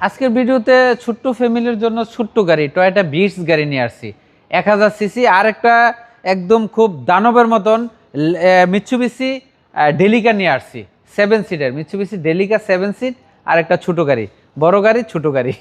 আজকের ভিডিওতে ছোট্ট ফ্যামিলির জন্য ছোট্ট গাড়ি টয়োটা বিটস গাড়ি নিয়ে আসছি 1000 সিসি। আর একটা একদম খুব দানবের মতন মিৎসুবিশি ডেলিকা নিয়ে আসছি 7 সিটের মিৎসুবিশি ডেলিকা 7 সিট। আর একটা ছোট গাড়ি, বড় গাড়ি ছোট গাড়ি।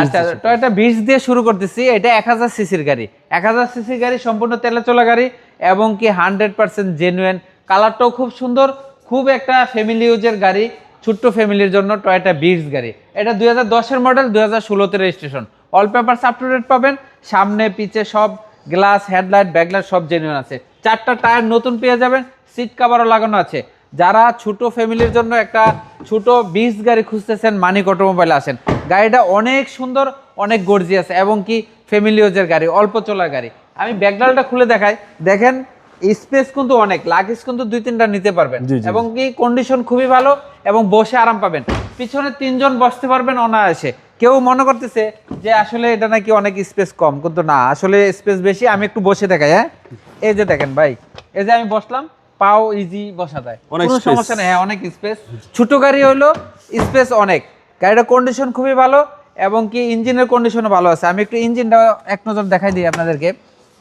আচ্ছা, টয়োটা বিটস দিয়ে শুরু করতেছি। এটা 1000 সিসির গাড়ি, 1000 সিসির গাড়ি, সম্পূর্ণ তেলে চলা গাড়ি এবং কি 100% জেনুইন। কালারটাও খুব সুন্দর, খুব একটা ফ্যামিলি ইউজের গাড়ি, ছোট্ট ফ্যামিলির জন্য টয়োটা বিটস গাড়ি। এটা 2010-এর মডেল, 2016-তে registration. All papers up to date পাবেন, সামনে পিছে সব গ্লাস, হেডলাইট, ব্যাকলাইট সব জেনুইন আছে। 4টা টায়ার নতুন পেয়ে যাবেন, সিট কভারও লাগানো আছে। যারা ছোট ফ্যামিলির জন্য একটা ছোট বিটস গাড়ি খুঁজতেছেন, মানিক অটোমোবাইলে আসেন। গাড়িটা অনেক সুন্দর, অনেক গর্জিয়াস এবং কি ফ্যামিলি ইউজের গাড়ি, অল্প চলার গাড়ি। আমি ব্যাকলাইটটা খুলে দেখাই, দেখেন স্পেস কিন্তু অনেক, লাগেজ কিন্তু 2-3টা নিতে পারবেন এবং কি কন্ডিশন খুবই ভালো এবং বসে আরাম পাবেন। পিছনে 3 জন বসতে পারবেন অনায়াসে। কেউ মনে করতেছে যে আসলে এটা নাকি অনেক স্পেস কম, কিন্তু না, আসলে স্পেস বেশি। আমি একটু বসে দেখাই। হ্যাঁ, এই যে দেখেন ভাই, এই যে আমি বসলাম, পাও ইজি বসা যায়, কোনো সমস্যা নেই। হ্যাঁ, অনেক স্পেস। ছোট গাড়ি হলো স্পেস অনেক। গাড়িটার কন্ডিশন খুবই ভালো এবং কি ইঞ্জিনের কন্ডিশনও ভালো আছে। আমি একটু ইঞ্জিনটা এক নজর দেখাই দিই আপনাদেরকে।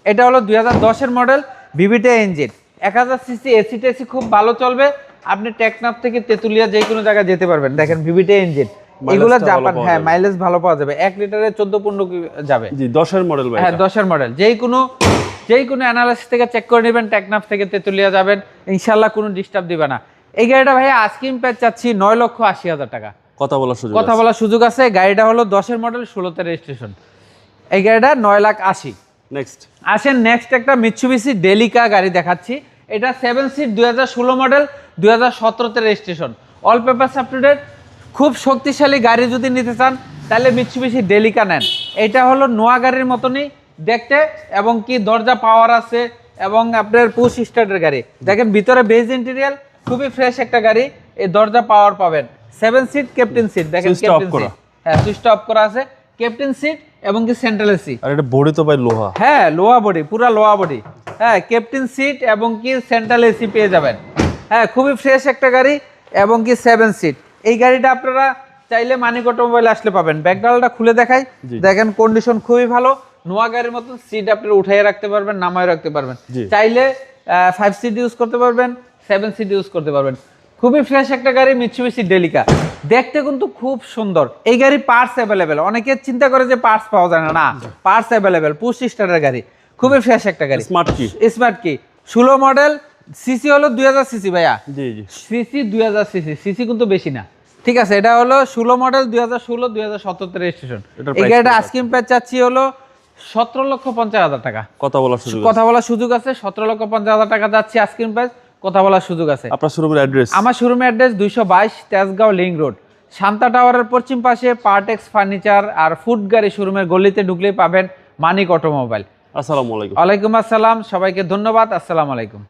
এটা হলো 2010-এর মডেল, ভিভিটে ইঞ্জিন, 1000 সিসি, এসি টেসি খুব ভালো চলবে। আপনি টেকনাফ থেকে তেতুলিয়া যে কোনো জায়গায় যেতে পারবেন। দেখেন ভিভিটে ইঞ্জিন, এগুলো জাপান। হ্যাঁ, মাইলেজ ভালো পাওয়া যাবে, 1 লিটারে 14-15 যাবে। জি, 10-এর মডেল ভাই। হ্যাঁ, 10-এর মডেল। যেই কোনো অ্যানালাইসিস থেকে চেক করে নেবেন, টেকনাফ থেকে তেতুলিয়া যাবেন, ইনশাআল্লাহ কোনো ডিস্টার্ব দিবে না। এই গাড়িটা ভাই আস্কিং প্রাইস চাচ্ছি 9,80,000 টাকা। কথা বলার সুযোগ আছে। গাড়িটা হলো 10-এর মডেল, 16-তে রেজিস্ট্রেশন। এই গাড়িটা 9,80,000। নেক্সট আসেন, নেক্সট একটা মিৎসুবিশি ডেলিকা গাড়ি দেখাচ্ছি। এটা 7 সিট, 2016 মডেল, 2017-তে registration. All papers up to date. খুব শক্তিশালী গাড়ি যদি নিতে চান তাহলে মিৎসুবিশি ডেলিকা নেন। এটা হলো নোয়া গাড়ির মতনই দেখতে এবং কি দরজা পাওয়ার আছে এবং আপনার পুশ স্টার্টের গাড়ি। দেখেন ভিতরে বেজ ইন্টেরিয়াল, খুবই ফ্রেশ একটা গাড়ি। এই দরজা পাওয়ার পাবেন। 7 সিট, ক্যাপ্টেন সিট। দেখেন ক্যাপ্টেন সিট, হ্যাঁ, সুইচ অফ করা আছে। ক্যাপ্টেন সিট এবং কি সেন্ট্রাল এসি। আর এটা বডি তো ভাই লোহা। হ্যাঁ, লোহা বডি, পুরা লোহা বডি। হ্যাঁ, ক্যাপ্টেন সিট এবং কি সেন্ট্রাল এসি পেয়ে যাবেন। হ্যাঁ, খুবই ফ্রেশ একটা গাড়ি এবং কি 7 সিট। এই গাড়িটা আপনারা চাইলে মানিক অটোমোবাইলে আসলে পাবেন। ব্যাকডালটা খুলে দেখাই, দেখেন কন্ডিশন খুবই ভালো। নোয়া গাড়ির মতো সিট আপনারা উঠাইয়ে রাখতে পারবেন, নামায় রাখতে পারবেন। চাইলে 5 সিট ইউজ করতে পারবেন, 7 সিট ইউজ করতে পারবেন। খুবই ফ্রেশ একটা গাড়ি, মিৎসুবিশি ডেলিকা। দেখতে কিন্তু খুব সুন্দর। এই গাড়ি পার্টস অ্যাভেলেবেল। অনেকে চিন্তা করে যে পার্টস পাওয়া যায় না, না, পার্টস অ্যাভেলেবেল। পুশ স্টার্টের গাড়ি, খুবই ফ্রেশ একটা গাড়ি। স্মার্ট কি 16 মডেল, সিসি হলো 2000 সিসি ভাইয়া। সিসি 2000 সিসি, সিসি কিন্তু বেশি না। ঠিক আছে, এটা হলো 16 মডেল, 2016, 2017 রেজিস্ট্রেশন। এই গাড়িটা আস্কিং প্রাইস চাচ্ছি হলো 17,50,000 টাকা। কথা বলার সুযোগ আছে। 17,50,000 টাকা যাচ্ছে আস্কিং প্রাইস, কথা বলার সুযোগ আছে। আপনার শোরুমের অ্যাড্রেস? আমার শোরুমের address 222 Tejgaon link road, Shanta টাওয়ারের পশ্চিম পাশে পার্টেক্স ফার্নিচার আর ফুড গাড়ি শোরুমের গলিতে ঢুকলেই পাবেন মানিক অটোমোবাইল। আসসালামু আলাইকুম। ওয়ালাইকুম আসসালাম, সবাইকে ধন্যবাদ। আসসালামু আলাইকুম।